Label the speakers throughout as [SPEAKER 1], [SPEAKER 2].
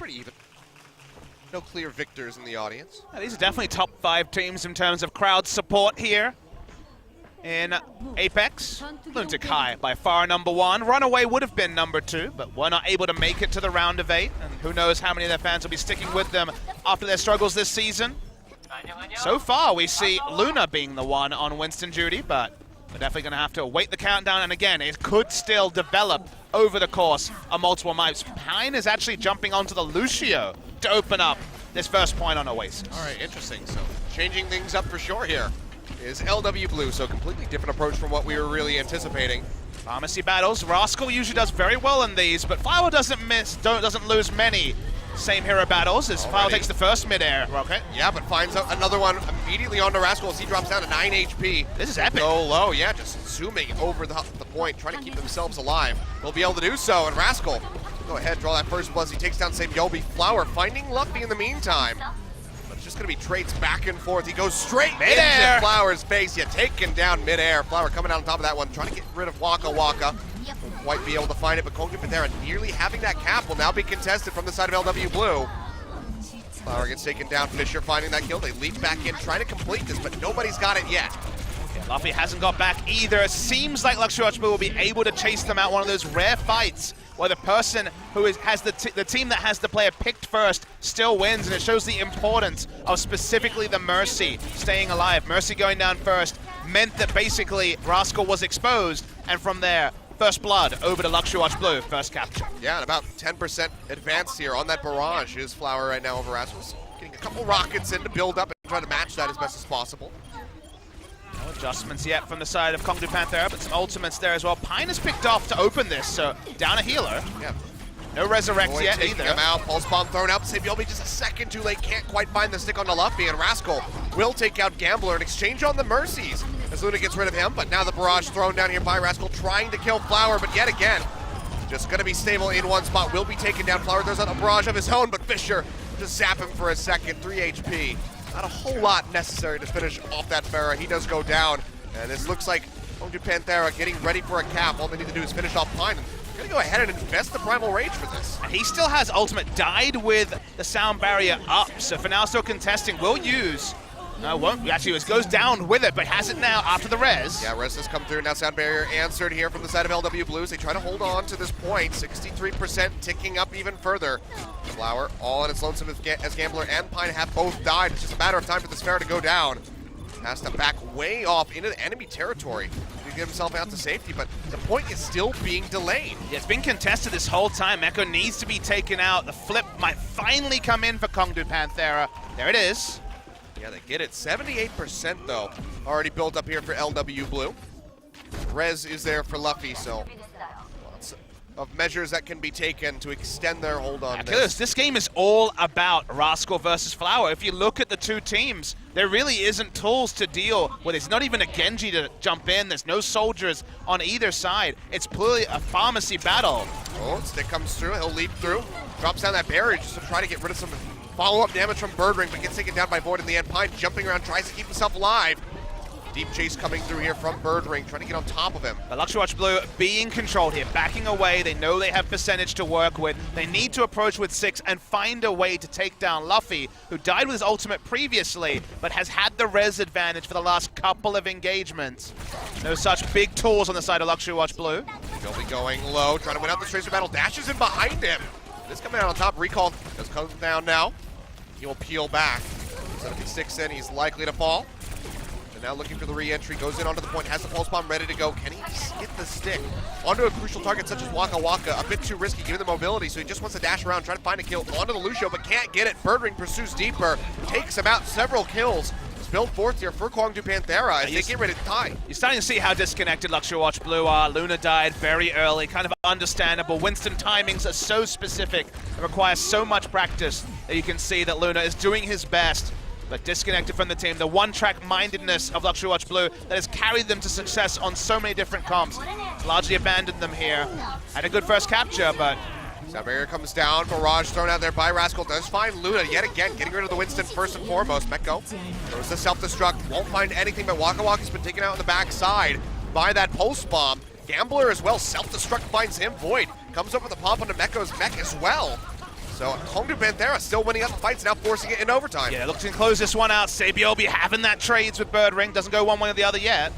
[SPEAKER 1] pretty even. No clear victors in the audience.
[SPEAKER 2] Yeah, these are definitely top 5 teams in terms of crowd support here in Apex. Lunatic-Hai by far #1. RunAway would have been #2, but were not able to make it to the round of 8. And who knows how many of their fans will be sticking with them after their struggles this season. So far, we see Luna being the one on Winston duty, but we're definitely going to have to wait the countdown. And again, it could still develop over the course of multiple maps. Pine is actually jumping onto the Lucio to open up this first point on Oasis.
[SPEAKER 1] All right, interesting. So changing things up for sure here is LW Blue. So completely different approach from what we were really anticipating.
[SPEAKER 2] Pharmacy battles. Rascal usually does very well in these, but Flower doesn't lose many same hero battles as Flower takes the first mid-air rocket.
[SPEAKER 1] Yeah, but finds another one immediately onto Rascal as he drops down to 9 HP.
[SPEAKER 2] This is epic.
[SPEAKER 1] Go low, yeah, just zooming over the point, trying to keep themselves alive. They'll be able to do so, and Rascal, go ahead, draw that first blood. He takes down Saebyeolbe. Flower finding Luffy in the meantime. But it's just going to be trades back and forth. He goes straight into Flower's face. Yeah, taken down mid-air. Flower coming out on top of that one, trying to get rid of wakawaka. Won't quite be able to find it, but KongDoo Panthera nearly having that cap will now be contested from the side of LW Blue. Flower gets taken down. Fissure finding that kill. They leap back in, trying to complete this, but nobody's got it yet.
[SPEAKER 2] Yeah, Luffy hasn't got back either. It seems like LuxuryWatch will be able to chase them out. One of those rare fights where the person who has the team that has the player picked first still wins, and it shows the importance of specifically the Mercy staying alive. Mercy going down first meant that basically Rascal was exposed, and from there, first blood over to LuxuryWatch Blue, first capture.
[SPEAKER 1] Yeah, and about 10% advance here on that barrage is Flower right now over Rascal. Getting a couple rockets in to build up and try to match that as best as possible.
[SPEAKER 2] No adjustments yet from the side of KongDoo Panthera, but some ultimates there as well. Pine is picked off to open this, so down a healer.
[SPEAKER 1] Yeah.
[SPEAKER 2] No resurrects yet either.
[SPEAKER 1] Him out, pulse bomb thrown out. Saebyeolbe just a second too late, can't quite find the stick onto Luffy, and Rascal will take out Gambler in exchange on the Mercies as Luna gets rid of him, but now the barrage thrown down here by Rascal trying to kill Flower, but yet again, just gonna be stable in one spot, will be taken down. Flower throws out a barrage of his own, but Fissure just zap him for a second, 3 HP. Not a whole lot necessary to finish off that Pharah. He does go down, and this looks like KongDoo Panthera getting ready for a cap. All they need to do is finish off Pine. Gonna go ahead and invest the Primal Rage for this.
[SPEAKER 2] And he still has ultimate, died with the sound barrier up, so for now still contesting, will use. No, won't. Actually, it goes down with it, but has it now after the res.
[SPEAKER 1] Yeah, res has come through. Now sound barrier answered here from the side of LW Blues. They try to hold on to this point. 63% ticking up even further. Flower all on its lonesome as Gambler and Pine have both died. It's just a matter of time for this Pharah to go down. Has to back way off into the enemy territory to get himself out to safety, but the point is still being delayed.
[SPEAKER 2] Yeah, it's been contested this whole time. Echo needs to be taken out. The flip might finally come in for KongDoo Panthera. There it is.
[SPEAKER 1] Yeah, they get it. 78% though, already built up here for LW Blue. Res is there for Luffy, so lots of measures that can be taken to extend their hold on
[SPEAKER 2] this game is all about Rascal versus Flower. If you look at the two teams, there really isn't tools to deal with. It's not even a Genji to jump in. There's no soldiers on either side. It's purely a pharmacy battle.
[SPEAKER 1] Oh, stick comes through. He'll leap through. Drops down that barrier just to try to get rid of some follow-up damage from birdring, but gets taken down by Void in the end. Pine jumping around, tries to keep himself alive. Deep chase coming through here from birdring, trying to get on top of him.
[SPEAKER 2] But LuxuryWatch Blue being controlled here, backing away. They know they have percentage to work with. They need to approach with 6 and find a way to take down Luffy, who died with his ultimate previously, but has had the res advantage for the last couple of engagements. No such big tools on the side of LuxuryWatch Blue.
[SPEAKER 1] He'll be going low, trying to win out the Tracer battle. Dashes in behind him. This coming out on top. Recall does come down now. He will peel back. So if he sticks in, he's likely to fall. And now looking for the re-entry, goes in onto the point, has the pulse bomb ready to go. Can he get the stick onto a crucial target such as wakawaka? A bit too risky given the mobility, so he just wants to dash around, try to find a kill onto the Lucio, but can't get it. birdring pursues deeper, takes him out. Several kills. Build forth here for KongDoo Panthera as they get ready to tie.
[SPEAKER 2] You're starting to see how disconnected LuxuryWatch Blue are. Luna died very early, kind of understandable. Winston timings are so specific and require so much practice that you can see that Luna is doing his best, but disconnected from the team. The one-track mindedness of LuxuryWatch Blue that has carried them to success on so many different comps. It's largely abandoned them here. Had a good first capture, but
[SPEAKER 1] sound barrier comes down, barrage thrown out there by Rascal, does find Luna yet again, getting rid of the Winston first and foremost. Mekko throws the self-destruct, won't find anything, but wakawaka's been taken out on the backside by that pulse bomb. Gambler as well, self-destruct finds him. Void comes up with a pop onto Mekko's mech as well. So KongDoo Panthera still winning up the fights, now forcing it in overtime.
[SPEAKER 2] Yeah, looking to close this one out. Saebyeolbe having that trades with birdring. Doesn't go one way or the other yet.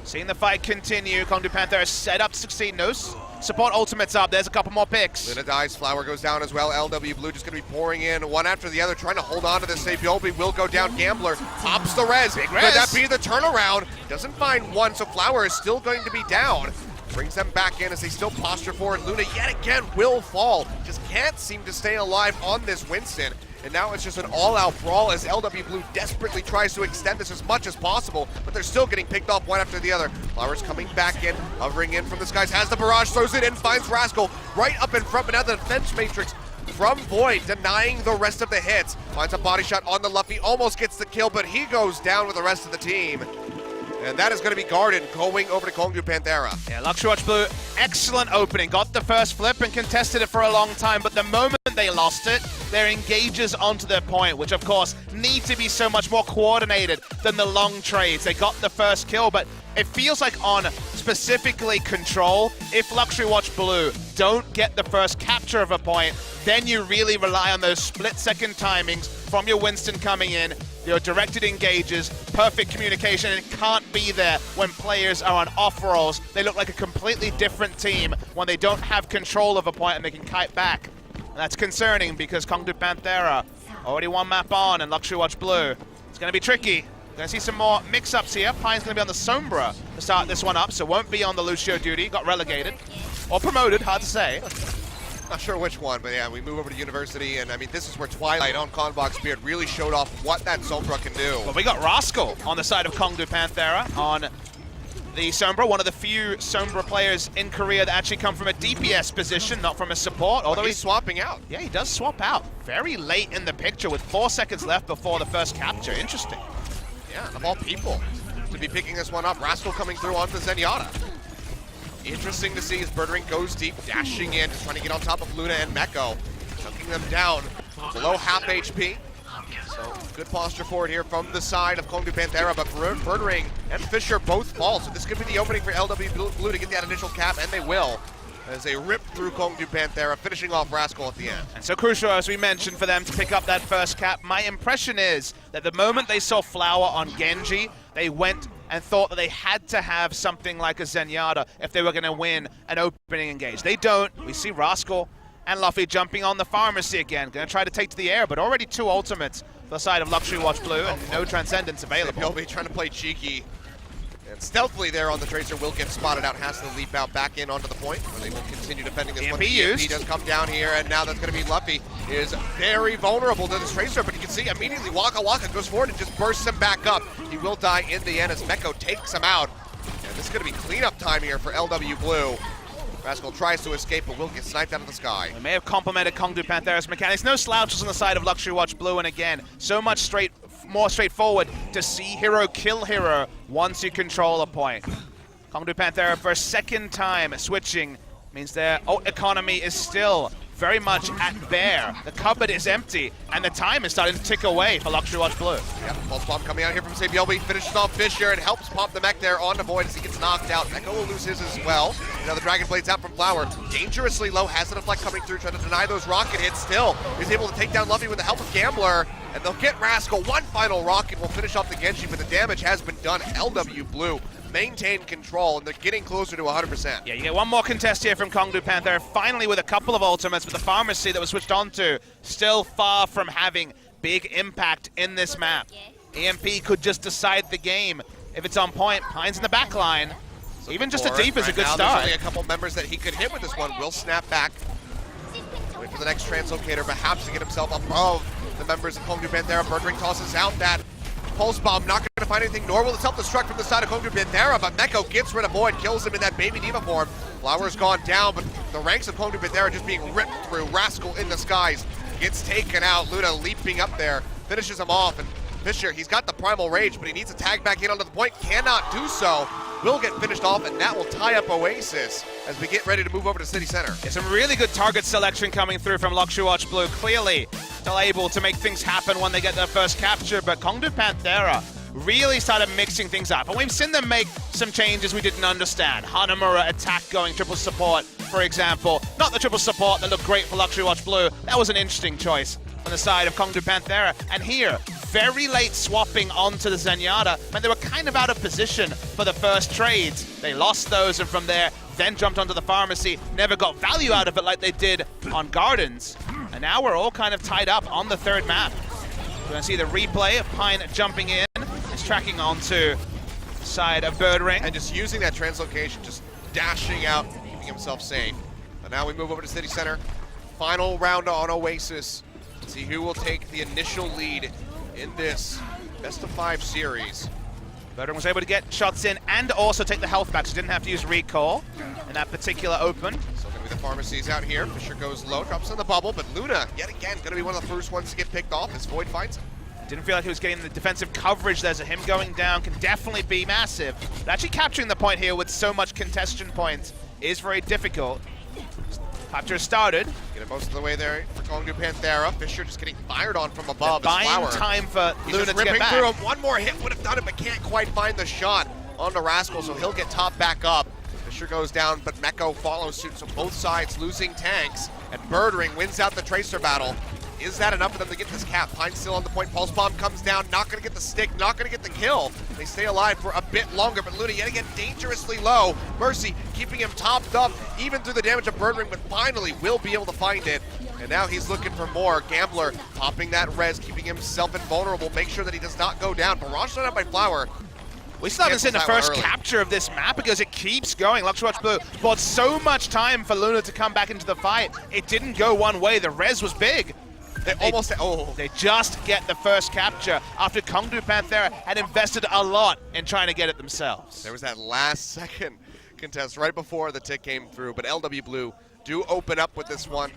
[SPEAKER 2] Seeing the fight continue. KongDoo Panthera set up to succeed. No support ultimates up. There's a couple more picks.
[SPEAKER 1] Luna dies. Flower goes down as well. LW Blue just going to be pouring in one after the other, trying to hold on to this. Saebyeolbe will go down. Gambler pops the res.
[SPEAKER 2] Big
[SPEAKER 1] Could
[SPEAKER 2] res.
[SPEAKER 1] that be the turnaround? Doesn't find one, so Flower is still going to be down. Brings them back in as they still posture forward. Luna yet again will fall. Just can't seem to stay alive on this Winston. And now it's just an all-out brawl as LW Blue desperately tries to extend this as much as possible, but they're still getting picked off one after the other. Flowers coming back in, hovering in from the skies, has the barrage, throws it in, finds Rascal right up in front, but now the defense matrix from Void, denying the rest of the hits. Finds a body shot on the Luffy, almost gets the kill, but he goes down with the rest of the team. And that is going to be guarded going over to KongDoo Panthera.
[SPEAKER 2] Yeah, LuxuryWatch Blue, excellent opening. Got the first flip and contested it for a long time, but the moment they lost it, their engages onto their point, which of course need to be so much more coordinated than the long trades. They got the first kill, but it feels like on specifically control, if LuxuryWatch Blue don't get the first capture of a point, then you really rely on those split-second timings from your Winston coming in, your directed engages, perfect communication, and it can't be there when players are on off rolls. They look like a completely different team when they don't have control of a point and they can kite back. And that's concerning because KongDoo Panthera already one map on and LuxuryWatch Blue. It's going to be tricky. Going to see some more mix-ups here. Pine's going to be on the Sombra to start this one up, so won't be on the Lucio duty. Got relegated. Or promoted, hard to say.
[SPEAKER 1] Not sure which one, but yeah, we move over to University, and I mean, this is where Twilight on CONBOX Beard really showed off what that Sombra can do.
[SPEAKER 2] Well, we got Rascal on the side of KongDoo Panthera on the Sombra, one of the few Sombra players in Korea that actually come from a DPS position, not from a support, although
[SPEAKER 1] he's swapping out.
[SPEAKER 2] Yeah, he does swap out very late in the picture with 4 seconds left before the first capture. Interesting.
[SPEAKER 1] Yeah, of all people to be picking this one up. Rascal coming through onto Zenyatta. Interesting to see as birdring goes deep, dashing in, just trying to get on top of Luna and Meko, chunking them down below half HP. So good posture forward here from the side of KongDoo Panthera, but birdring and Fissure both fall. So this could be the opening for LW Blue to get that initial cap, and they will, as they rip through KongDoo Panthera, finishing off Rascal at the end.
[SPEAKER 2] And so crucial, as we mentioned, for them to pick up that first cap. My impression is that the moment they saw Flower on Genji, they went and thought that they had to have something like a Zenyatta if they were going to win an opening engage. They don't. We see Rascal and Luffy jumping on the Pharmacy again. Going to try to take to the air, but already 2 ultimates for the side of LuxuryWatch Blue and no Transcendence available.
[SPEAKER 1] Saebyeolbe trying to play cheeky. And stealthily there on the Tracer will get spotted out, has to leap out back in onto the point, where they will continue defending this one.
[SPEAKER 2] EnVyUs
[SPEAKER 1] does come down here, and now that's going to be Luffy. Is very vulnerable to this Tracer, but you can see immediately wakawaka goes forward and just bursts him back up. He will die in the end as Meko takes him out. And this is going to be cleanup time here for LW Blue. Rascal tries to escape, but will get sniped out of the sky.
[SPEAKER 2] We may have complimented KongDoo Panthera's mechanics. No slouches on the side of LuxuryWatch Blue, and again, so much more straightforward to see hero kill hero once you control a point. KongDoo Panthera for a second time switching means their ult economy is still very much at bare. The cupboard is empty, and the time is starting to tick away for LuxuryWatch Blue.
[SPEAKER 1] Yep, pulse bomb coming out here from Saebyeolbe, finishes off Fissure and helps pop the mech there on the Void as he gets knocked out. Meko will lose his as well. Now the Dragon Blade's out from Flower. Dangerously low, has the deflect coming through, trying to deny those rocket hits. Still, is able to take down Luffy with the help of Gambler, and they'll get Rascal. One final rocket will finish off the Genji, but the damage has been done. LW Blue maintain control, and they're getting closer to 100%.
[SPEAKER 2] Yeah, you get one more contest here from KongDoo Panthera, finally with a couple of ultimates, but the Pharmacy that was switched onto still far from having big impact in this map. EMP could just decide the game if it's on point. Pine's in the back line. Even just a deep is a good start.
[SPEAKER 1] There's only a couple members that he could hit with this one. Will snap back. Wait for the next translocator, perhaps to get himself above the members of KongDoo Panthera. Birdring tosses out that pulse bomb, not going to find anything, nor will it self-destruct from the side of KongDoo Panthera, but Meko gets rid of Void, kills him in that baby diva form. Flower's gone down, but the ranks of KongDoo Panthera just being ripped through. Rascal in the skies gets taken out. Luna leaping up there, finishes him off, and Fissure, he's got the Primal Rage, but he needs to tag back in onto the point, cannot do so. Will get finished off, and that will tie up Oasis as we get ready to move over to City Center.
[SPEAKER 2] Yeah, some really good target selection coming through from LuxuryWatch Blue. Clearly still able to make things happen when they get their first capture, but KongDoo Panthera really started mixing things up. And we've seen them make some changes we didn't understand. Hanamura attack going triple support, for example. Not the triple support that looked great for LuxuryWatch Blue. That was an interesting choice on the side of KongDoo Panthera. And here, very late swapping onto the Zenyatta meant they were kind of out of position for the first trades. They lost those, and from there, then jumped onto the pharmacy, never got value out of it like they did on Gardens. And now we're all kind of tied up on the third map. We're going to see the replay of Pine jumping in. He's tracking onto the side of birdring.
[SPEAKER 1] And just using that translocation, just dashing out, keeping himself safe. And now we move over to City Center. Final round on Oasis. Let's see who will take the initial lead in this best-of-5 series.
[SPEAKER 2] birdring was able to get shots in and also take the health back, so didn't have to use recall in that particular open.
[SPEAKER 1] Still going to be the pharmacies out here. Fissure goes low, drops in the bubble, but Luna, yet again, going to be one of the first ones to get picked off as Void finds him.
[SPEAKER 2] Didn't feel like he was getting the defensive coverage there, so him going down can definitely be massive. But actually capturing the point here with so much contestation points is very difficult. Capture started.
[SPEAKER 1] Getting most of the way there for KongDoo Panthera. Fissure just getting fired on from above.
[SPEAKER 2] Buying time for Luna to get back.
[SPEAKER 1] Through him. One more hit would have done it, but can't quite find the shot onto Rascal, so he'll get top back up. Fissure goes down, but Meko follows suit, so both sides losing tanks, and birdring wins out the Tracer battle. Is that enough for them to get this cap? Pine still on the point. Pulse Bomb comes down, not going to get the stick, not going to get the kill. They stay alive for a bit longer, but Luna yet again dangerously low. Mercy keeping him topped up, even through the damage of birdring, but finally will be able to find it. And now he's looking for more. Gambler popping that res, keeping himself invulnerable, make sure that he does not go down. Barrage not out by Flower.
[SPEAKER 2] We still haven't seen the first capture of this map because it keeps going. LuxuryWatch Blue bought so much time for Luna to come back into the fight. It didn't go one way. The res was big. They just get the first capture after KongDoo Panthera had invested a lot in trying to get it themselves.
[SPEAKER 1] There was that last second contest right before the tick came through, but LW Blue do open up with this one.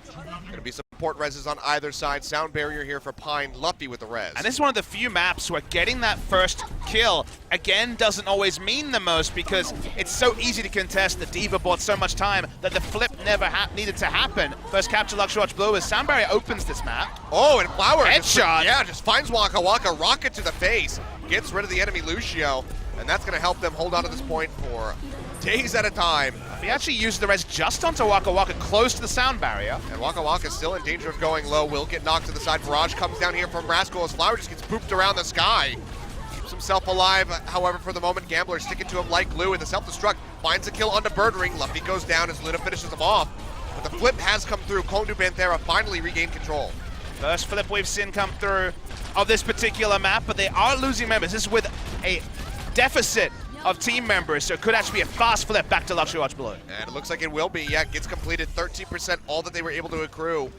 [SPEAKER 1] Gonna be support reses on either side. Sound barrier here for Pine. Luffy with the res.
[SPEAKER 2] And this is one of the few maps where getting that first kill, again, doesn't always mean the most because it's so easy to contest. The Diva bought so much time that the flip never needed to happen. First capture LuxuryWatch Blue as Sound barrier opens this map.
[SPEAKER 1] Oh, and Flower
[SPEAKER 2] headshot.
[SPEAKER 1] Just finds wakawaka, rocket to the face, gets rid of the enemy Lucio, and that's gonna help them hold on to this point for days at a time.
[SPEAKER 2] He actually used the res just onto wakawaka, close to the sound barrier.
[SPEAKER 1] And wakawaka still in danger of going low, will get knocked to the side. Barrage comes down here from Rascal as Flower just gets pooped around the sky. Keeps himself alive, however, for the moment. Gambler sticking to him like glue, and the self-destruct finds a kill onto birdring. Luffy goes down as Luna finishes him off. But the flip has come through. KongDoo Panthera finally regained control.
[SPEAKER 2] First flip we've seen come through of this particular map, but they are losing members. This is with a deficit of team members, so it could actually be a fast flip back to LuxuryWatch Blue.
[SPEAKER 1] And it looks like it will be. Yeah, it gets completed. 13% all that they were able to accrue.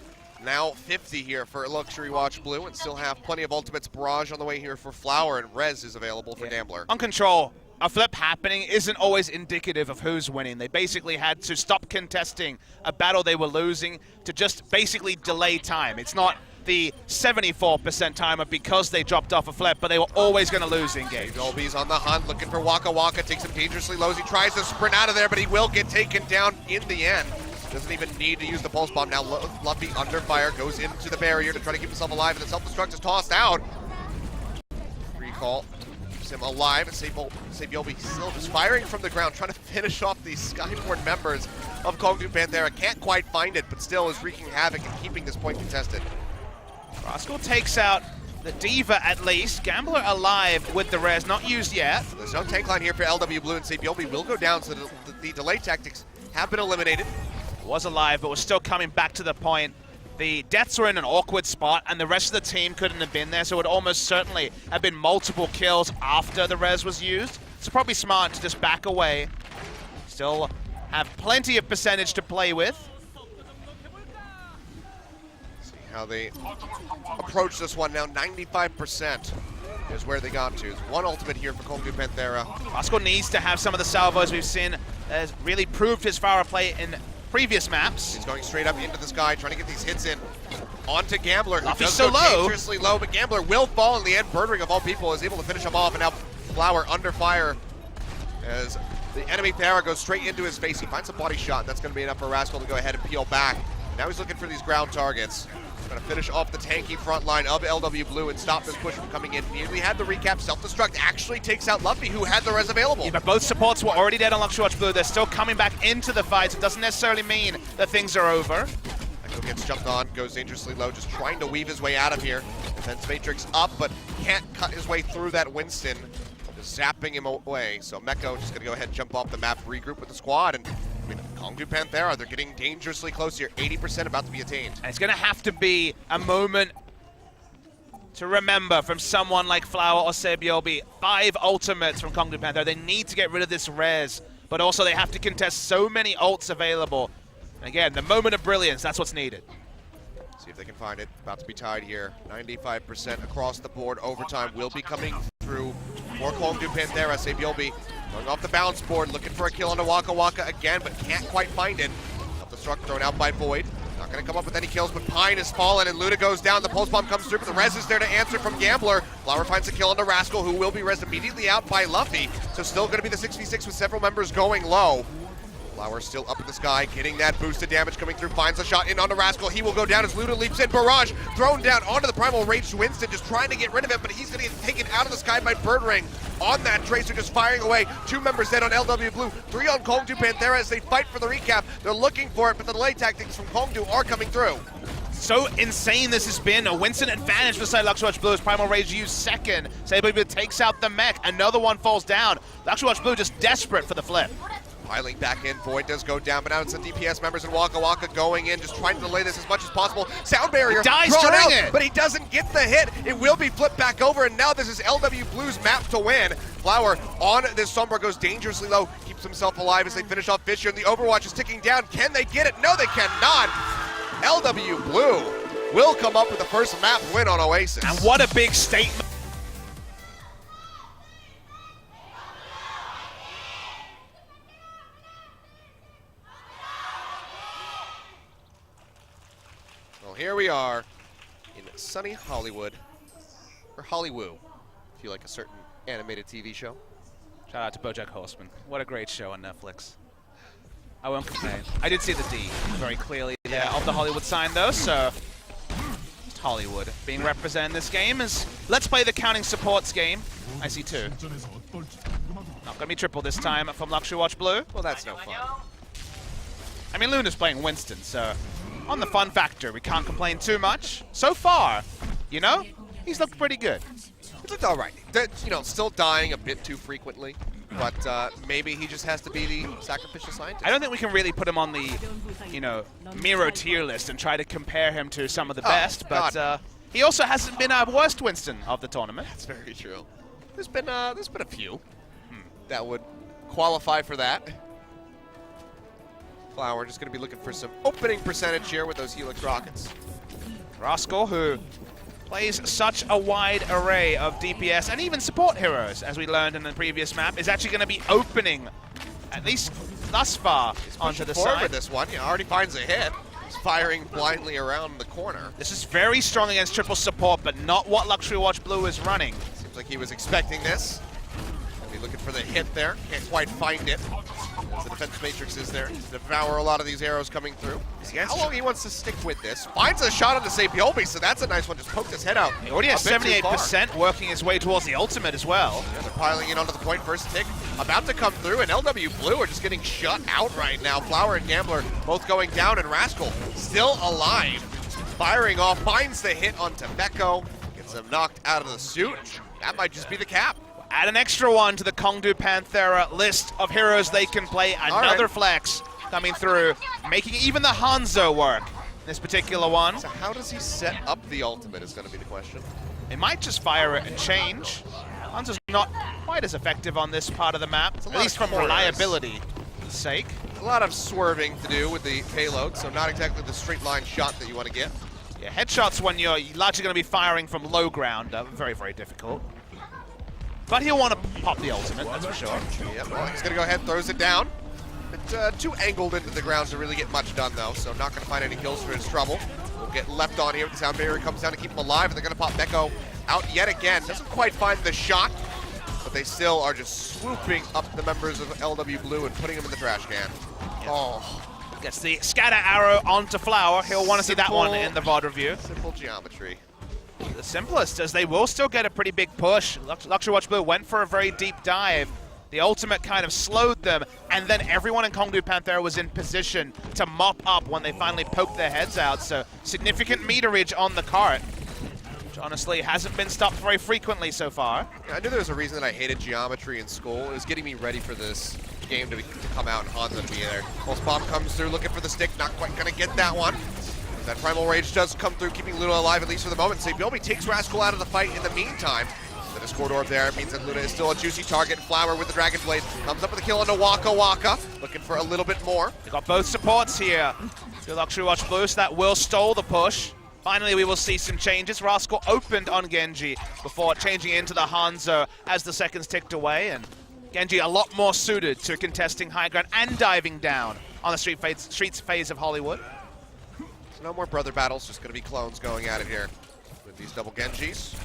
[SPEAKER 1] Now 50 here for LuxuryWatch Blue, and still have plenty of ultimates. Barrage on the way here for Flower, and res is available for Gambler.
[SPEAKER 2] On control, a flip happening isn't always indicative of who's winning. They basically had to stop contesting a battle they were losing to just basically delay time. It's not the 74% timer because they dropped off a flip, but they were always going to lose the engage.
[SPEAKER 1] Saebyeolbe's on the hunt, looking for wakawaka, takes him dangerously low as he tries to sprint out of there, but he will get taken down in the end. Doesn't even need to use the pulse bomb. Now Luffy under fire, goes into the barrier to try to keep himself alive, and the self-destruct is tossed out. Recall keeps him alive, and Saebyeolbe still just firing from the ground, trying to finish off these Skyborn members of KongDoo Panthera. Can't quite find it, but still is wreaking havoc and keeping this point contested.
[SPEAKER 2] Rascal takes out the Diva at least. Gambler alive with the res, not used yet.
[SPEAKER 1] There's no tank line here for LW Blue, and Saebyeolbe will go down, so the delay tactics have been eliminated.
[SPEAKER 2] Was alive, but was still coming back to the point. The deaths were in an awkward spot, and the rest of the team couldn't have been there, so it would almost certainly have been multiple kills after the res was used. So probably smart to just back away. Still have plenty of percentage to play with.
[SPEAKER 1] How they approach this one now. 95% is where they got to. It's one ultimate here for KongDoo Panthera.
[SPEAKER 2] Rascal needs to have some of the salvos we've seen. Has really proved his power play in previous maps.
[SPEAKER 1] He's going straight up into the sky, trying to get these hits in. Onto Gambler, who does
[SPEAKER 2] so
[SPEAKER 1] go
[SPEAKER 2] low.
[SPEAKER 1] dangerously low, but Gambler will fall in the end. birdring, of all people, is able to finish him off, and now Flower under fire as the enemy Thera goes straight into his face. He finds a body shot. That's going to be enough for Rascal to go ahead and peel back. Now he's looking for these ground targets. Gonna finish off the tanky front line of LW Blue and stop this push from coming in. Nearly had the recap. Self-destruct actually takes out Luffy, who had the res available.
[SPEAKER 2] Yeah, but both supports were already dead on LuxuryWatch Blue. They're still coming back into the fight. It doesn't necessarily mean that things are over.
[SPEAKER 1] Echo gets jumped on, goes dangerously low, just trying to weave his way out of here. Defense Matrix up, but can't cut his way through that Winston. Just zapping him away. So Meko just gonna go ahead and jump off the map, regroup with the squad, and I mean, KongDoo Panthera, they're getting dangerously close here. 80% about to be attained.
[SPEAKER 2] And it's gonna have to be a moment to remember from someone like Flower or Saebyeolbe. 5 ultimates from KongDoo Panthera. They need to get rid of this res, but also they have to contest so many ults available. And again, the moment of brilliance, that's what's needed.
[SPEAKER 1] See if they can find it. About to be tied here. 95% across the board. Overtime will be coming through for KongDoo Panthera. Saebyeolbe going off the bounce board, looking for a kill on a wakawaka again, but can't quite find it. Self-destruct thrown out by Void. Not going to come up with any kills, but Pine has fallen, and Luna goes down. The pulse bomb comes through, but the res is there to answer from Gambler. Flower finds a kill on the Rascal, who will be res immediately out by Luffy. So still going to be the 6v6 with several members going low. Flower still up in the sky, getting that boosted damage coming through, finds a shot in on the Rascal. He will go down as Luna leaps in. Barrage thrown down onto the Primal Rage Winston, just trying to get rid of him, but he's going to get taken out of the sky by birdring on that Tracer, just firing away. 2 members dead on LW Blue, 3 on KongDoo Panthera as they fight for the recap. They're looking for it, but the delay tactics from KongDoo are coming through.
[SPEAKER 2] So insane this has been. A Winston advantage beside LuxuryWatch Blue as Primal Rage used second. Saebyeolbe takes out the mech. Another one falls down. LuxuryWatch Blue just desperate for the flip.
[SPEAKER 1] Piling back in, Void does go down, but now it's the DPS members and wakawaka going in, just trying to delay this as much as possible. Sound barrier
[SPEAKER 2] dies
[SPEAKER 1] drawn
[SPEAKER 2] during
[SPEAKER 1] out,
[SPEAKER 2] it,
[SPEAKER 1] but he doesn't get the hit. It will be flipped back over, and now this is LW Blue's map to win. Flower on this Sombra goes dangerously low, keeps himself alive as they finish off Fissure, and the Overwatch is ticking down. Can they get it? No, they cannot. LW Blue will come up with the first map win on Oasis.
[SPEAKER 2] And what a big statement.
[SPEAKER 1] Here we are in sunny Hollywood, or Hollywoo, if you like a certain animated TV show.
[SPEAKER 2] Shout out to BoJack Horseman. What a great show on Netflix. I won't complain. I did see the D very clearly there of the Hollywood sign though, so just Hollywood being represented in this game is let's play the counting supports game. I see 2. Not gonna be triple this time from LuxuryWatch Blue.
[SPEAKER 1] Well, that's no fun.
[SPEAKER 2] I mean, Luna's playing Winston, so on the fun factor, we can't complain too much. So far, you know, he's looked pretty good.
[SPEAKER 1] It looked all right. You know, still dying a bit too frequently, but maybe he just has to be the sacrificial scientist.
[SPEAKER 2] I don't think we can really put him on the, you know, Miro tier list and try to compare him to some of the best, but he also hasn't been our worst Winston of the tournament.
[SPEAKER 1] That's very true. There's been a few that would qualify for that. Flower just going to be looking for some opening percentage here with those Helix rockets.
[SPEAKER 2] Rascal, who plays such a wide array of DPS and even support heroes, as we learned in the previous map, is actually going to be opening, at least thus far, onto the side.
[SPEAKER 1] With this one, he already finds a hit. He's firing blindly around the corner.
[SPEAKER 2] This is very strong against triple support, but not what LuxuryWatch Blue is running.
[SPEAKER 1] Seems like he was expecting this. He'll be looking for the hit there. Can't quite find it. As the defense matrix is there to devour a lot of these arrows coming through. How long he wants to stick with this. Finds a shot on the Saebyeolbe, so that's a nice one. Just poked his head out.
[SPEAKER 2] He already has 78% working his way towards the ultimate as well.
[SPEAKER 1] Yeah, they're piling in onto the point. First tick about to come through, and LW Blue are just getting shut out right now. Flower and Gambler both going down, and Rascal still alive. Firing off, finds the hit onto Meko. Gets him knocked out of the suit. That might just be the cap.
[SPEAKER 2] Add an extra one to the KongDoo Panthera list of heroes they can play. Another flex coming through, making even the Hanzo work in this particular one.
[SPEAKER 1] So how does he set up the ultimate is going to be the question.
[SPEAKER 2] They might just fire it and change. Hanzo's not quite as effective on this part of the map, at least from reliability's sake.
[SPEAKER 1] A lot of swerving to do with the payload, so not exactly the straight line shot that you want to get.
[SPEAKER 2] Yeah, headshots when you're largely going to be firing from low ground are very, very difficult. But he'll want to pop the ultimate, that's for sure.
[SPEAKER 1] Yep, well, he's going to go ahead and throws it down. But too angled into the ground to really get much done, though, so not going to find any kills for his trouble. We'll get left on here. The sound barrier comes down to keep him alive, and they're going to pop Meko out yet again. Doesn't quite find the shot, but they still are just swooping up the members of LW Blue and putting them in the trash can. Oh,
[SPEAKER 2] Gets the scatter arrow onto Flower. He'll want to see that one in the VOD review.
[SPEAKER 1] Simple geometry.
[SPEAKER 2] The simplest, as they will still get a pretty big push. LuxuryWatch Blue went for a very deep dive. The ultimate kind of slowed them, and then everyone in KongDoo Panthera was in position to mop up when they finally poked their heads out. So significant meterage on the cart, which honestly hasn't been stopped very frequently so far.
[SPEAKER 1] Yeah, I knew there was a reason that I hated geometry in school. It was getting me ready for this game to come out and Hanzo to be there. Pulse Bomb comes through looking for the stick, not quite gonna get that one. That Primal Rage does come through, keeping Luna alive at least for the moment. Saebyeolbe takes Rascal out of the fight in the meantime. The Discord Orb there means that Luna is still a juicy target. Flower with the Dragon Blade comes up with a kill on the wakawaka, looking for a little bit more.
[SPEAKER 2] They got both supports here. The LuxuryWatch Blue, so that will stall the push. Finally, we will see some changes. Rascal opened on Genji before changing into the Hanzo as the seconds ticked away, and Genji a lot more suited to contesting high ground and diving down on the streets phase of Hollywood.
[SPEAKER 1] So no more brother battles, just going to be clones going at it here with these double Genjis.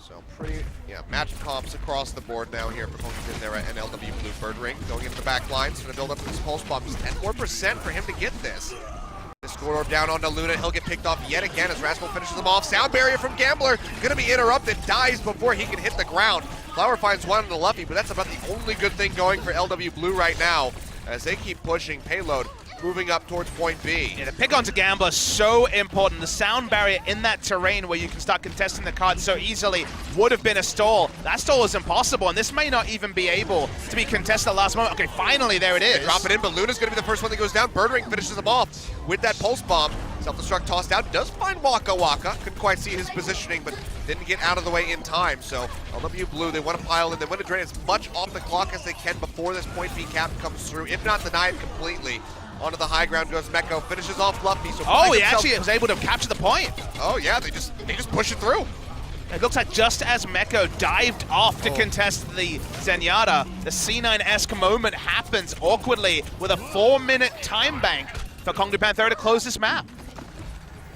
[SPEAKER 1] So pretty, match comps across the board now here for KongDoo Panthera and LW Blue birdring. Going into the back lines, going to build up this pulse bomb. Just 10 more % for him to get this. The Discord Orb down onto Luna. He'll get picked off yet again as Rascal finishes him off. Sound barrier from Gambler, going to be interrupted, dies before he can hit the ground. Flower finds one on the Luffy, but that's about the only good thing going for LW Blue right now as they keep pushing payload, moving up towards point B.
[SPEAKER 2] Yeah, the pick onto Gambler is so important. The sound barrier in that terrain where you can start contesting the card so easily would have been a stall. That stall is impossible, and this may not even be able to be contested at the last moment. Okay, finally, there it is.
[SPEAKER 1] They drop it in, but Luna's going to be the first one that goes down. birdring finishes him off with that pulse bomb. Self-destruct tossed out, does find wakawaka. Couldn't quite see his positioning, but didn't get out of the way in time. So LW Blue, they want to pile in. They want to drain as much off the clock as they can before this point B cap comes through, if not deny it completely. Onto the high ground goes Meko, finishes off Luffy. So
[SPEAKER 2] he actually was able to capture the point.
[SPEAKER 1] Oh yeah, they just push it through.
[SPEAKER 2] It looks like just as Meko dived off to contest the Zenyatta, the C9-esque moment happens awkwardly with a 4-minute time bank for KongDoo Panthera to close this map.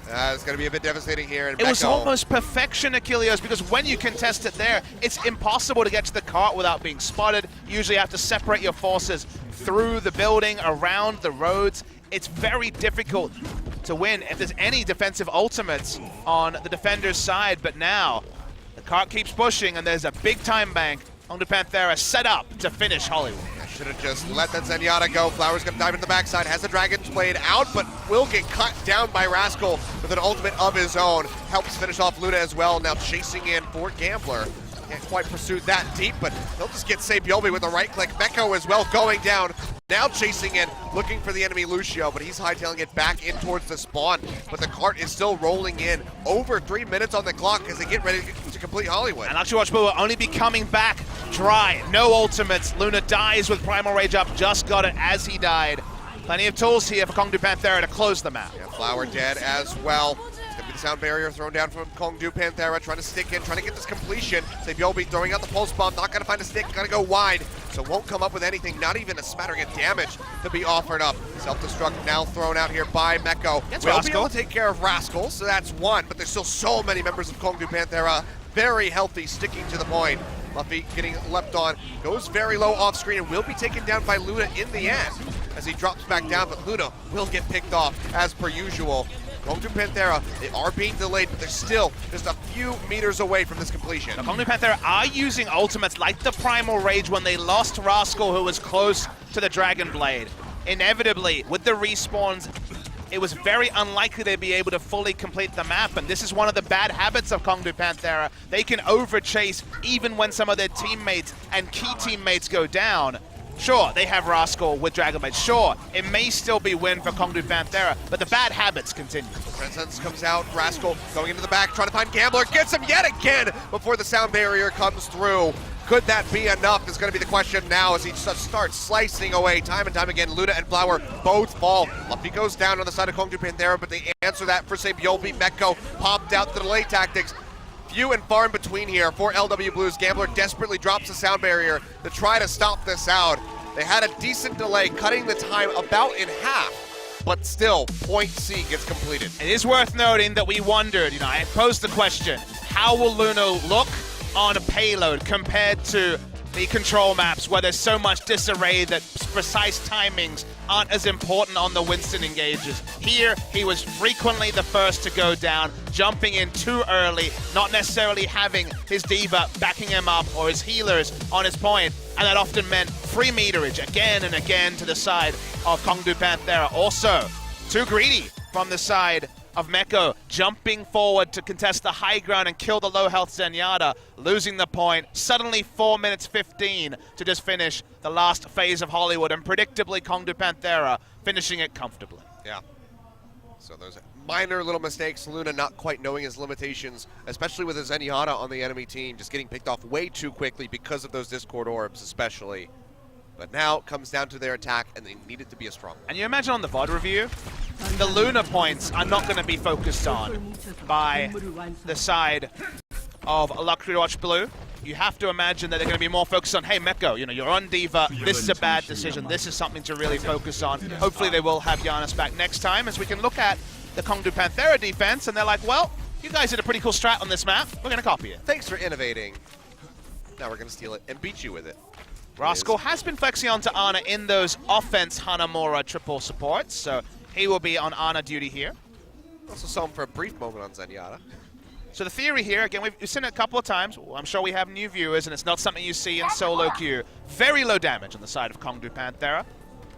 [SPEAKER 1] It's going to be a bit devastating here. And
[SPEAKER 2] it was almost perfection, Achilles, because when you contest it there, it's impossible to get to the cart without being spotted. You usually have to separate your forces through the building, around the roads. It's very difficult to win if there's any defensive ultimates on the defender's side, but now the cart keeps pushing and there's a big time bank. KongDoo Panthera set up to finish Hollywood.
[SPEAKER 1] Should have just let that Zenyatta go. Flower's going to dive into the backside, has the Dragon's Blade out, but will get cut down by Rascal with an ultimate of his own. Helps finish off Luna as well, now chasing in for Gambler. Can't quite pursue that deep, but he'll just get Saebyeolbe with a right click. Meko as well going down. Now chasing in, looking for the enemy Lucio, but he's hightailing it back in towards the spawn. But the cart is still rolling in. Over 3 minutes on the clock as they get ready to complete Hollywood.
[SPEAKER 2] And LuxuryWatch Blue will only be coming back dry. No ultimates. Luna dies with Primal Rage up. Just got it as he died. Plenty of tools here for KongDoo Panthera to close the map.
[SPEAKER 1] Yeah, Flower dead as well. The sound barrier thrown down from KongDoo Panthera, trying to stick in, trying to get this completion. Saebyeolbe throwing out the pulse bomb, not going to find a stick, going to go wide, so won't come up with anything, not even a smattering of damage to be offered up. Self-destruct now thrown out here by Meko. Will be able to take care of Rascal, so that's one, but there's still so many members of KongDoo Panthera, very healthy, sticking to the point. Luffy getting leapt on, goes very low off screen and will be taken down by Luna in the end as he drops back down, but Luna will get picked off as per usual. KongDoo Panthera, they are being delayed, but they're still just a few meters away from this completion.
[SPEAKER 2] Now, KongDoo Panthera are using ultimates like the Primal Rage when they lost Rascal, who was close to the Dragon Blade. Inevitably, with the respawns, it was very unlikely they'd be able to fully complete the map, and this is one of the bad habits of KongDoo Panthera. They can overchase even when some of their teammates and key teammates go down. Sure, they have Rascal with Dragon Blade. Sure, it may still be win for KongDoo Panthera, but the bad habits continue.
[SPEAKER 1] Presence comes out, Rascal going into the back, trying to find Gambler, gets him yet again before the sound barrier comes through. Could that be enough is going to be the question now as he just starts slicing away time and time again. Luna and Flower both fall. Luffy goes down on the side of KongDoo Panthera, but they answer that for Saebyeolbe. Meko popped out the delay tactics. Few and far in between here for LW Blues. Gambler desperately drops the sound barrier to try to stop this out. They had a decent delay, cutting the time about in half, but still, point C gets completed.
[SPEAKER 2] It is worth noting that we wondered, I posed the question, how will Luna look on a payload compared to the control maps where there's so much disarray that precise timings aren't as important on the Winston engages. Here, he was frequently the first to go down, jumping in too early, not necessarily having his diva backing him up or his healers on his point, and that often meant free meterage again and again to the side of KongDoo Panthera. Also, too greedy from the side of Meko, jumping forward to contest the high ground and kill the low health Zenyatta, losing the point. Suddenly 4 minutes 15 to just finish the last phase of Hollywood, and predictably KongDoo Panthera finishing it comfortably.
[SPEAKER 1] Yeah. So those minor little mistakes, Luna not quite knowing his limitations, especially with a Zenyatta on the enemy team, just getting picked off way too quickly because of those Discord orbs especially. But now it comes down to their attack, and they need it to be a strong one.
[SPEAKER 2] And you imagine on the VOD review, the Luna points are not going to be focused on by the side of LuxuryWatch Blue. You have to imagine that they're going to be more focused on, hey, Meko, you know, you're on Diva, this is a bad decision, this is something to really focus on. Hopefully they will have Janus back next time, as we can look at the KongDoo Panthera defense, and they're like, well, you guys did a pretty cool strat on this map, we're going to copy it.
[SPEAKER 1] Thanks for innovating. Now we're going to steal it and beat you with it.
[SPEAKER 2] Rascal has been flexing onto Ana in those offense Hanamura triple supports, so he will be on Ana duty here.
[SPEAKER 1] Also saw him for a brief moment on Zenyatta.
[SPEAKER 2] So the theory here, again, we've seen it a couple of times. I'm sure we have new viewers, and it's not something you see in solo queue. Very low damage on the side of KongDoo Panthera.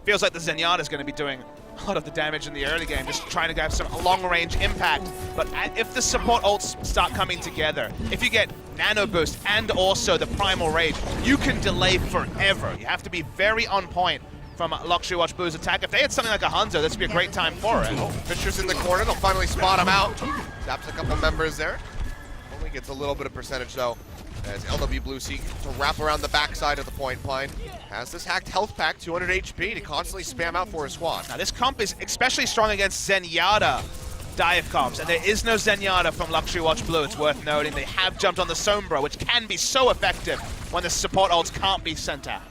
[SPEAKER 2] Feels like the Zenyatta is going to be doing a lot of the damage in the early game, just trying to have some long-range impact. But if the support ults start coming together, if you get Nano Boost and also the Primal Rage, you can delay forever. You have to be very on point from LuxuryWatch Blue's attack. If they had something like a Hanzo, this would be a great time for it.
[SPEAKER 1] Oh, Fissure's in the corner. They'll finally spot him out. Taps a couple members there. Only gets a little bit of percentage, though, as LW Blue seek to wrap around the backside of the point line. Has this hacked health pack, 200 HP, to constantly spam out for his squad.
[SPEAKER 2] Now, this comp is especially strong against Zenyatta dive comps, and there is no Zenyatta from LuxuryWatch Blue. It's worth noting they have jumped on the Sombra, which can be so effective when the support ults can't be sent out.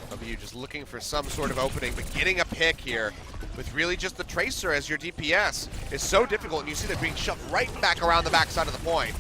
[SPEAKER 1] LW just looking for some sort of opening, but getting a pick here with really just the Tracer as your DPS is so difficult, and you see they're being shoved right back around the backside of the point.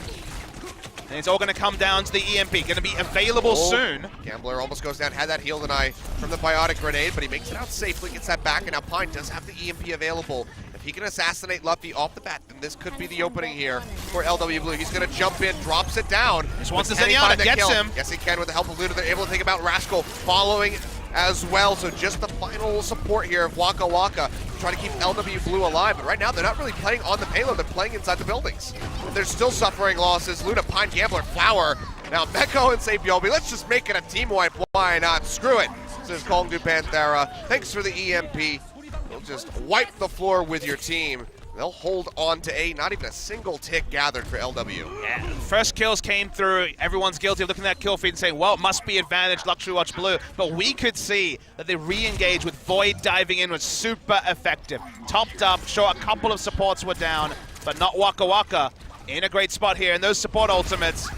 [SPEAKER 2] And it's all going to come down to the EMP, going to be available soon.
[SPEAKER 1] Gambler almost goes down, had that heal deny from the Biotic Grenade, but he makes it out safely, gets that back, and now Pine does have the EMP available. If he can assassinate Luffy off the bat, then this could be the opening here for LW Blue. He's going to jump in, drops it down.
[SPEAKER 2] Just wants the Zenyatta, gets him.
[SPEAKER 1] Yes, he can with the help of Luna. They're able to take him out. Rascal following as well, so just the final support here of wakawaka to try to keep LW Blue alive, but right now they're not really playing on the payload, they're playing inside the buildings. They're still suffering losses. Luna, Pine, Gambler, Flower, now Meko and Saebyeolbe. Let's just make it a team wipe, why not? Screw it, says KongDoo Panthera. Thanks for the EMP. We'll just wipe the floor with your team. They'll hold on to A, not even a single tick gathered for LW.
[SPEAKER 2] Yeah, first kills came through. Everyone's guilty of looking at that kill feed and saying, well, it must be advantage LuxuryWatch Blue. But we could see that they re-engaged with Void diving in was super effective. Topped up, sure, a couple of supports were down, but not wakawaka. In a great spot here, and those support ultimates,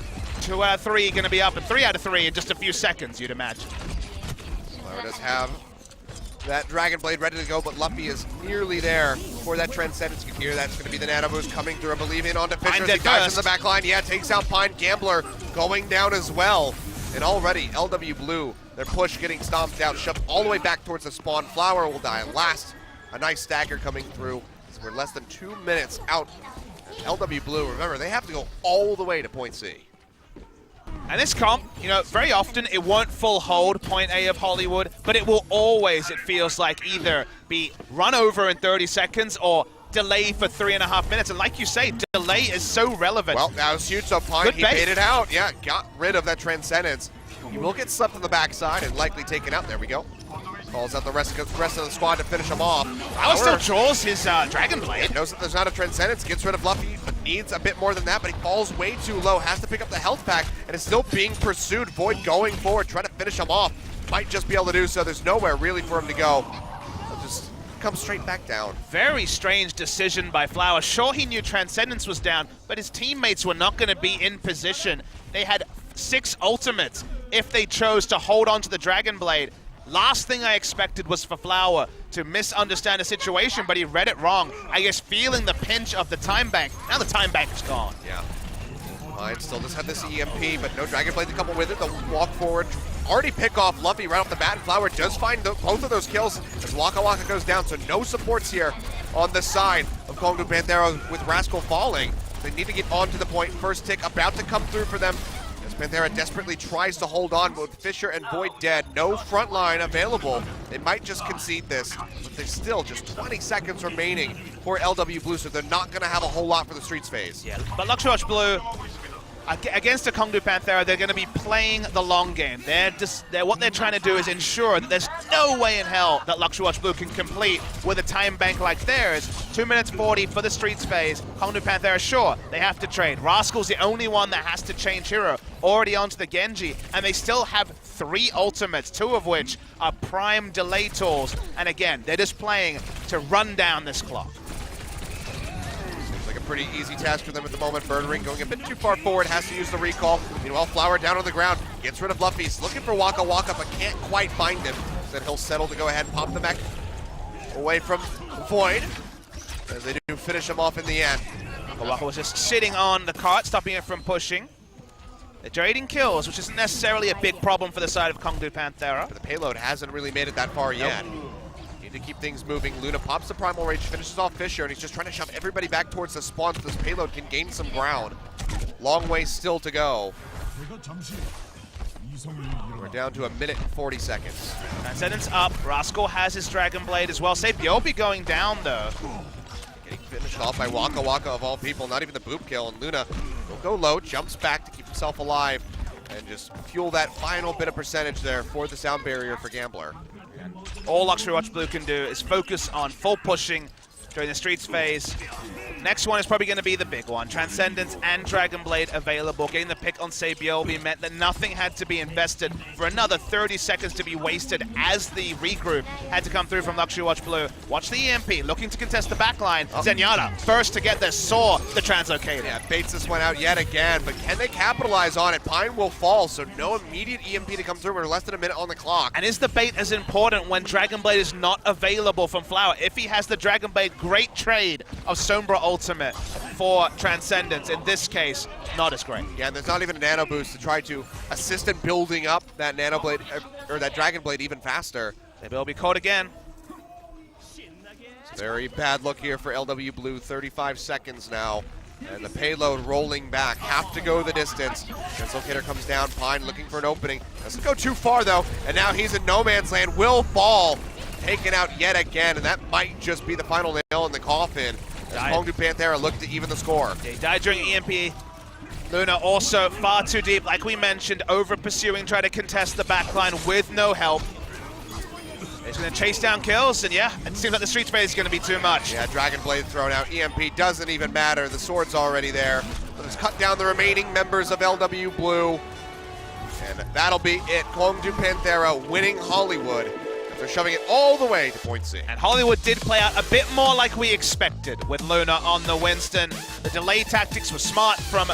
[SPEAKER 2] 2 out of 3 going to be up, and 3 out of 3 in just a few seconds, you'd imagine.
[SPEAKER 1] Flower does have that Dragon Blade ready to go, but Luffy is nearly there for that Transcendence. You can hear that's going to be the Nano Boost coming through, I believe, in onto Fissure as he dives in the back line. Yeah, takes out Pine. Gambler going down as well. And already, LW Blue, their push getting stomped out, shoved all the way back towards the spawn. Flower will die last. A nice stagger coming through. So we're less than 2 minutes out. LW Blue, remember, they have to go all the way to point C.
[SPEAKER 2] And this comp, you know, very often it won't full hold point A of Hollywood, but it will always, it feels like, either be run over in 30 seconds or delay for 3.5 minutes. And like you say, delay is so relevant.
[SPEAKER 1] Well, now it's huge, so Pine, he made it out. Yeah, got rid of that Transcendence. He will get slept on the backside and likely taken out. There we go. Calls out the rest of the squad to finish him off.
[SPEAKER 2] Flower still draws his Dragon Blade.
[SPEAKER 1] Knows that there's not a Transcendence, gets rid of Luffy, but needs a bit more than that, but he falls way too low, has to pick up the health pack, and is still being pursued. Void going forward, trying to finish him off. Might just be able to do so. There's nowhere really for him to go. He'll just come straight back down.
[SPEAKER 2] Very strange decision by Flower. Sure, he knew Transcendence was down, but his teammates were not going to be in position. They had 6 ultimates if they chose to hold on to the Dragon Blade. Last thing I expected was for Flower to misunderstand the situation, but he read it wrong. I guess feeling the pinch of the time bank. Now the time bank is gone.
[SPEAKER 1] Yeah. Pine still does have this EMP, but no Dragon Blade to come with it. They'll walk forward, already pick off Luffy right off the bat, and Flower does find both of those kills as wakawaka goes down, so no supports here on the side of KongDoo Panthera with Rascal falling. They need to get on to the point. First tick about to come through for them as Panthera desperately tries to hold on, but with Fissure and Void dead, no front line available. They might just concede this, but there's still just 20 seconds remaining for LW Blue, so they're not going to have a whole lot for the Streets phase.
[SPEAKER 2] Yeah, but LuxuryWatch Blue, against the KongDoo Panthera, they're going to be playing the long game. What they're trying to do is ensure that there's no way in hell that LuxuryWatch Blue can complete with a time bank like theirs. 2 minutes 40 for the Streets phase. KongDoo Panthera, sure, they have to trade. Rascal's the only one that has to change hero, already onto the Genji, and they still have 3 ultimates, 2 of which are prime delay tools. And again, they're just playing to run down this clock.
[SPEAKER 1] Like a pretty easy task for them at the moment. Birdring going a bit too far forward, has to use the recall. Meanwhile, Flower down on the ground, gets rid of Luffy. He's looking for wakawaka, but can't quite find him. Then he'll settle to go ahead and pop them back away from Void, as they do finish him off in the end.
[SPEAKER 2] Wakawaka was just sitting on the cart, stopping it from pushing. They're trading kills, which isn't necessarily a big problem for the side of KongDoo Panthera.
[SPEAKER 1] But the payload hasn't really made it that far yet. To keep things moving. Luna pops the Primal Rage, finishes off Fissure, and he's just trying to shove everybody back towards the spawn so this payload can gain some ground. Long way still to go. We're down to 1 minute and 40 seconds.
[SPEAKER 2] Transcendence up. Rascal has his Dragon Blade as well. Saebyeolbe going down, though.
[SPEAKER 1] Getting finished off by wakawaka of all people, not even the boop kill, and Luna will go low, jumps back to keep himself alive, and just fuel that final bit of percentage there for the sound barrier for Gambler.
[SPEAKER 2] All LuxuryWatch Blue can do is focus on full pushing during the Streets phase. Next one is probably going to be the big one. Transcendence and Dragon Blade available. Getting the pick on Saebyeolbe meant that nothing had to be invested for another 30 seconds to be wasted as the regroup had to come through from LuxuryWatch Blue. Watch the EMP, looking to contest the backline. Zenyatta first to get this, saw the translocator.
[SPEAKER 1] Yeah, baits this one out yet again, but can they capitalize on it? Pine will fall, so no immediate EMP to come through. We're less than a minute on the clock.
[SPEAKER 2] And is the bait as important when Dragon Blade is not available from Flower? If he has the Dragon Blade, great trade of Sombra ultimate for Transcendence. In this case, not as great.
[SPEAKER 1] Yeah, and there's not even a nano boost to try to assist in building up that nano blade or that Dragon Blade even faster.
[SPEAKER 2] Maybe he'll be caught again.
[SPEAKER 1] Very bad look here for LW Blue. 35 seconds now, and the payload rolling back. Have to go the distance. Translocator comes down. Pine looking for an opening. Doesn't go too far though, and now he's in no man's land. Will fall, taken out yet again, and that might just be the final nail in the coffin. KongDoo Panthera looked to even the score.
[SPEAKER 2] Yeah, he died during EMP. Luna also far too deep, like we mentioned, over pursuing, trying to contest the backline with no help. He's going to chase down kills, and yeah, it seems like the Streets phase is going to be too much.
[SPEAKER 1] Yeah, Dragon Blade thrown out. EMP doesn't even matter. The sword's already there. Let's cut down the remaining members of LW Blue. And that'll be it. KongDoo Panthera winning Hollywood. They're shoving it all the way to point C.
[SPEAKER 2] And Hollywood did play out a bit more like we expected with Luna on the Winston. The delay tactics were smart from